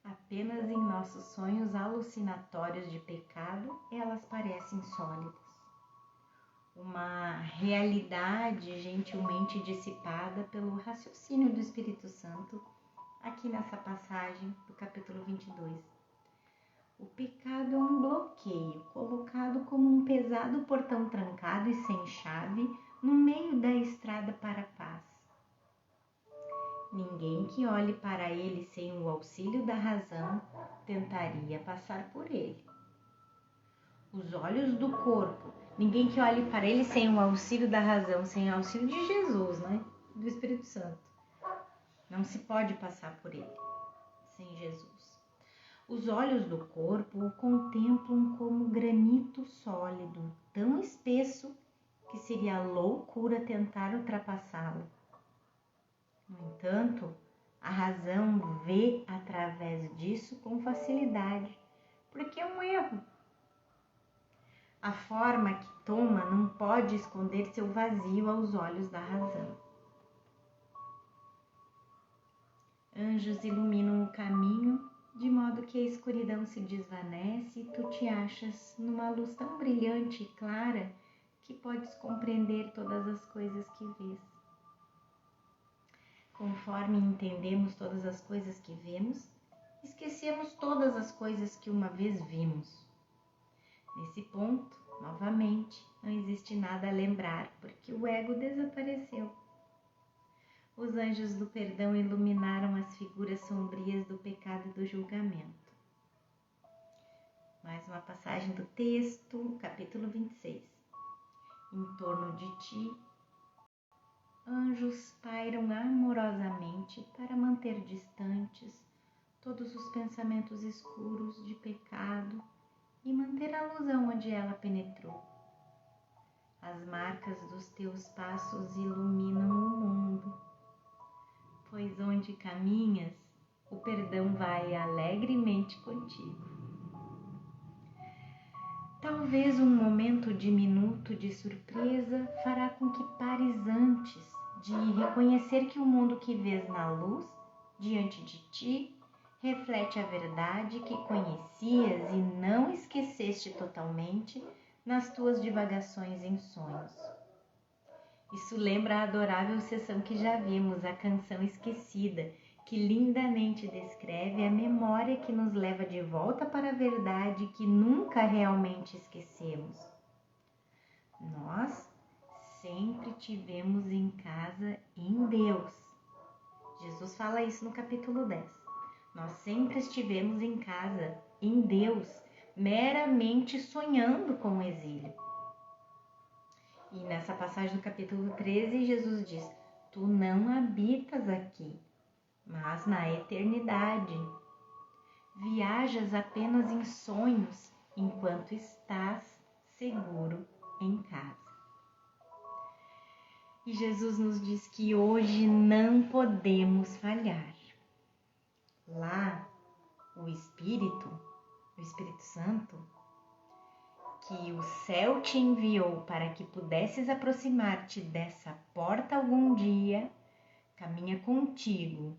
Apenas em nossos sonhos alucinatórios de pecado elas parecem sólidas. Uma realidade gentilmente dissipada pelo raciocínio do Espírito Santo, aqui nessa passagem do capítulo 22. O pecado é um bloqueio colocado como um pesado portão trancado e sem chave no meio da estrada para a paz. Ninguém que olhe para ele sem o auxílio da razão tentaria passar por ele. Os olhos do corpo, ninguém que olhe para ele sem o auxílio da razão, sem o auxílio de Jesus, né? Do Espírito Santo. Não se pode passar por ele sem Jesus. Os olhos do corpo o contemplam como granito sólido, tão espesso que seria loucura tentar ultrapassá-lo. No entanto, a razão vê através disso com facilidade, porque é um erro. A forma que toma não pode esconder seu vazio aos olhos da razão. Anjos iluminam o caminho, de modo que a escuridão se desvanece e tu te achas numa luz tão brilhante e clara que podes compreender todas as coisas que vês. Conforme entendemos todas as coisas que vemos, esquecemos todas as coisas que uma vez vimos. Nesse ponto, novamente, não existe nada a lembrar, porque o ego desapareceu. Os anjos do perdão iluminaram as figuras sombrias do pecado e do julgamento. Mais uma passagem do texto, capítulo 26. Em torno de ti, anjos pairam amorosamente para manter distantes todos os pensamentos escuros de pecado e manter a luz onde ela penetrou. As marcas dos teus passos iluminam o mundo, pois onde caminhas, o perdão vai alegremente contigo. Talvez um momento diminuto de surpresa fará com que pares antes de reconhecer que o mundo que vês na luz, diante de ti, reflete a verdade que conhecias e não esqueceste totalmente nas tuas divagações em sonhos. Isso lembra a adorável sessão que já vimos, a canção esquecida, que lindamente descreve a memória que nos leva de volta para a verdade que nunca realmente esquecemos. Nós sempre tivemos em casa em Deus. Jesus fala isso no capítulo 10. Nós sempre estivemos em casa em Deus, meramente sonhando com o exílio. E nessa passagem do capítulo 13, Jesus diz: tu não habitas aqui, mas na eternidade. Viajas apenas em sonhos enquanto estás seguro em casa. E Jesus nos diz que hoje não podemos falhar. Lá, o Espírito Santo, que o céu te enviou para que pudesses aproximar-te dessa porta algum dia, caminha contigo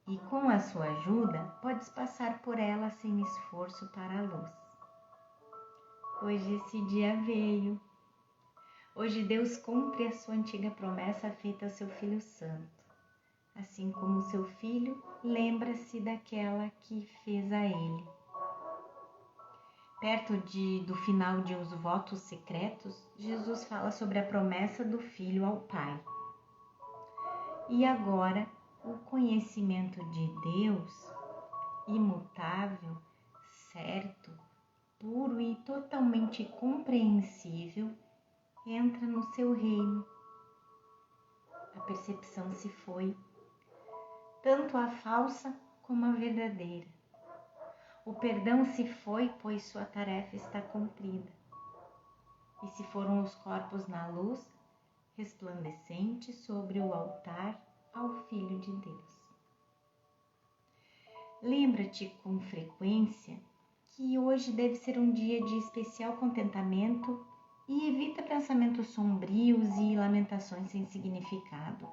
e com a sua ajuda podes passar por ela sem esforço para a luz. Hoje esse dia veio. Hoje Deus cumpre a sua antiga promessa feita ao seu Filho Santo. Assim como o seu Filho, lembra-se daquela que fez a ele. Perto do final de Os Votos Secretos, Jesus fala sobre a promessa do Filho ao Pai. E agora, o conhecimento de Deus, imutável, certo, puro e totalmente compreensível, entra no seu reino. A percepção se foi, tanto a falsa como a verdadeira. O perdão se foi, pois sua tarefa está cumprida. E se foram os corpos na luz, resplandecente sobre o altar ao Filho de Deus. Lembra-te com frequência que hoje deve ser um dia de especial contentamento e evita pensamentos sombrios e lamentações sem significado.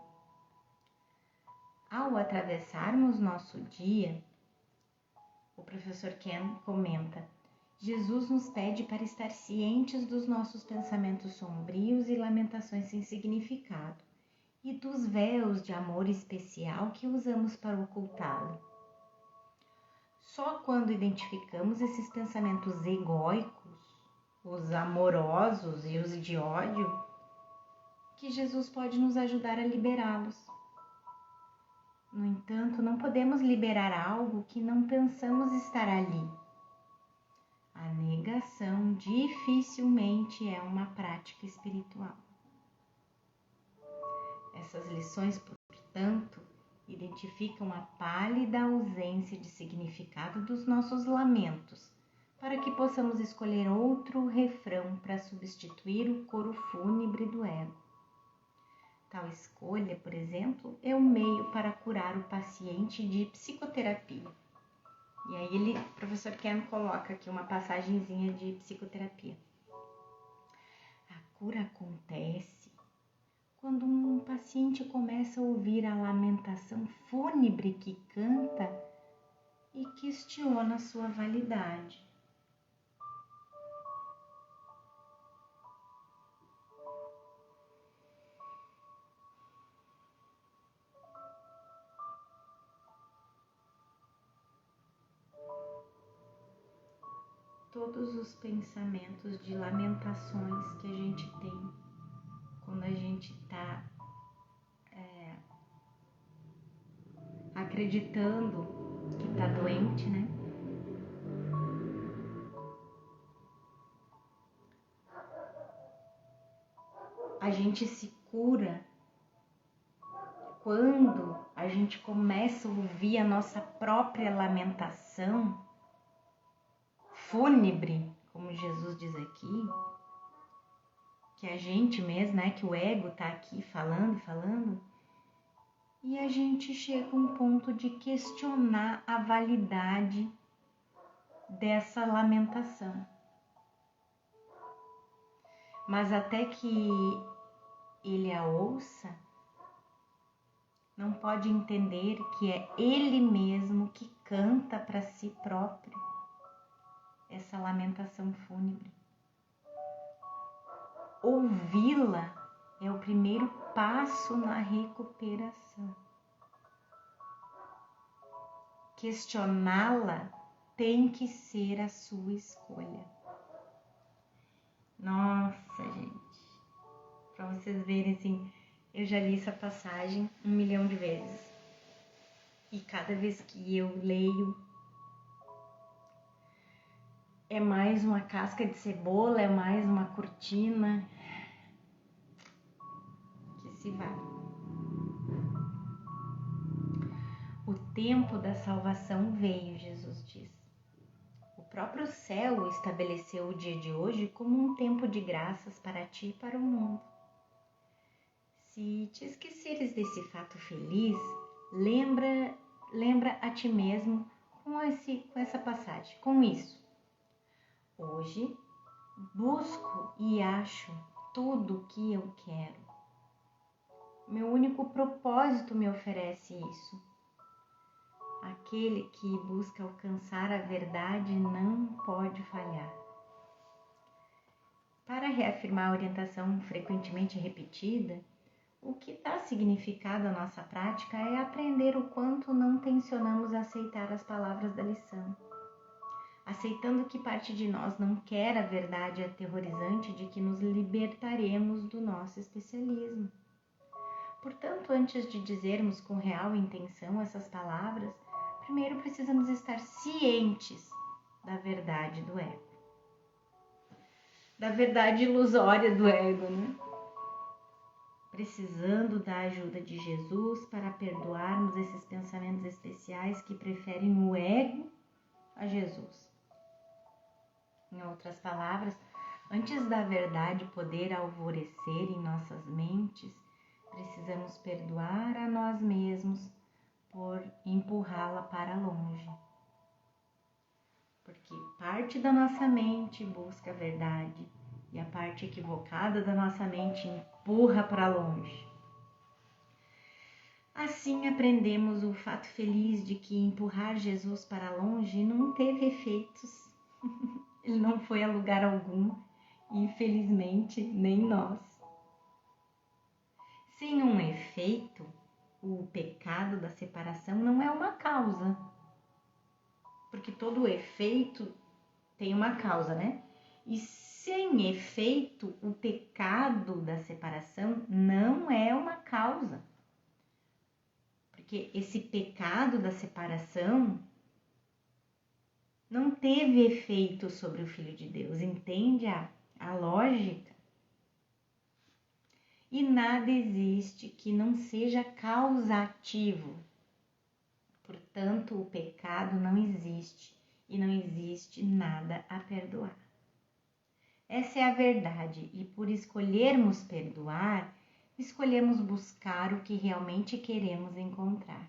Ao atravessarmos nosso dia, o professor Ken comenta: Jesus nos pede para estar cientes dos nossos pensamentos sombrios e lamentações sem significado e dos véus de amor especial que usamos para ocultá-lo. Só quando identificamos esses pensamentos egóicos, os amorosos e os de ódio, que Jesus pode nos ajudar a liberá-los. No entanto, não podemos liberar algo que não pensamos estar ali. A negação dificilmente é uma prática espiritual. Essas lições, portanto, identificam a pálida ausência de significado dos nossos lamentos, para que possamos escolher outro refrão para substituir o coro fúnebre do ego. Tal escolha, por exemplo, é um meio para curar o paciente de psicoterapia. E aí o professor Ken coloca aqui uma passagenzinha de psicoterapia. A cura acontece quando um paciente começa a ouvir a lamentação fúnebre que canta e questiona sua validade. Todos os pensamentos de lamentações que a gente tem quando a gente está acreditando que está doente, né? A gente se cura quando a gente começa a ouvir a nossa própria lamentação fúnebre, como Jesus diz aqui, que a gente mesmo, né, que o ego tá aqui falando, e a gente chega a um ponto de questionar a validade dessa lamentação. Mas até que ele a ouça, não pode entender que é ele mesmo que canta para si próprio essa lamentação fúnebre. Ouvi-la é o primeiro passo na recuperação. Questioná-la tem que ser a sua escolha. Nossa, gente, para vocês verem assim, eu já li essa passagem 1 milhão de vezes. E cada vez que eu leio, é mais uma casca de cebola, é mais uma cortina que se vai. O tempo da salvação veio, Jesus diz. O próprio céu estabeleceu o dia de hoje como um tempo de graças para ti e para o mundo. Se te esqueceres desse fato feliz, lembra a ti mesmo com essa passagem, com isso. Hoje, busco e acho tudo o que eu quero. Meu único propósito me oferece isso. Aquele que busca alcançar a verdade não pode falhar. Para reafirmar a orientação frequentemente repetida, o que dá significado à nossa prática é aprender o quanto não tensionamos aceitar as palavras da lição. Aceitando que parte de nós não quer a verdade aterrorizante de que nos libertaremos do nosso especialismo. Portanto, antes de dizermos com real intenção essas palavras, primeiro precisamos estar cientes da verdade do ego. Da verdade ilusória do ego, né? Precisando da ajuda de Jesus para perdoarmos esses pensamentos especiais que preferem o ego a Jesus. Em outras palavras, antes da verdade poder alvorecer em nossas mentes, precisamos perdoar a nós mesmos por empurrá-la para longe. Porque parte da nossa mente busca a verdade e a parte equivocada da nossa mente empurra para longe. Assim aprendemos o fato feliz de que empurrar Jesus para longe não teve efeitos. Ele não foi a lugar algum, infelizmente, nem nós. Sem um efeito, o pecado da separação não é uma causa. Porque todo efeito tem uma causa, né? E sem efeito, o pecado da separação não é uma causa. Porque esse pecado da separação não teve efeito sobre o Filho de Deus. Entende a lógica? E nada existe que não seja causativo Portanto, o pecado não existe e não existe nada a perdoar. Essa é a verdade e por escolhermos perdoar, escolhemos buscar o que realmente queremos encontrar.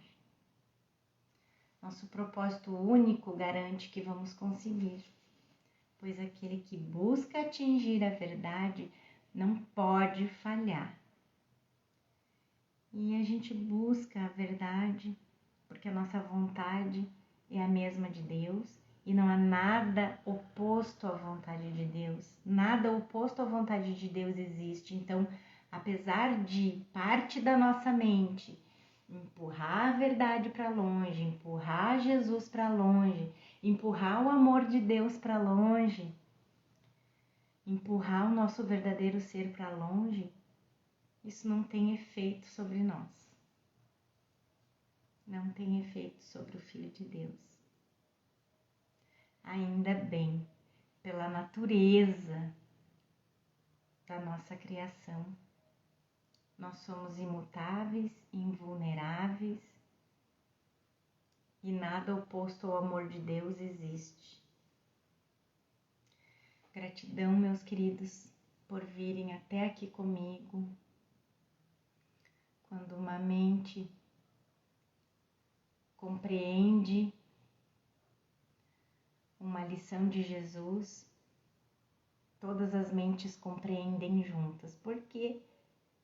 Nosso propósito único garante que vamos conseguir, pois aquele que busca atingir a verdade não pode falhar. E a gente busca a verdade porque a nossa vontade é a mesma de Deus e não há nada oposto à vontade de Deus. Nada oposto à vontade de Deus existe. Então, apesar de parte da nossa mente empurrar a verdade para longe, empurrar Jesus para longe, empurrar o amor de Deus para longe, empurrar o nosso verdadeiro ser para longe, isso não tem efeito sobre nós. Não tem efeito sobre o Filho de Deus. Ainda bem, pela natureza da nossa criação, nós somos imutáveis, invulneráveis e nada oposto ao amor de Deus existe. Gratidão, meus queridos, por virem até aqui comigo. Quando uma mente compreende uma lição de Jesus, todas as mentes compreendem juntas, porque,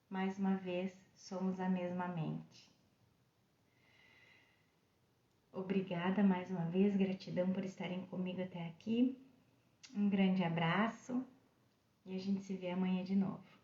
mais uma vez, somos a mesma mente. Obrigada mais uma vez, gratidão por estarem comigo até aqui. Um grande abraço e a gente se vê amanhã de novo.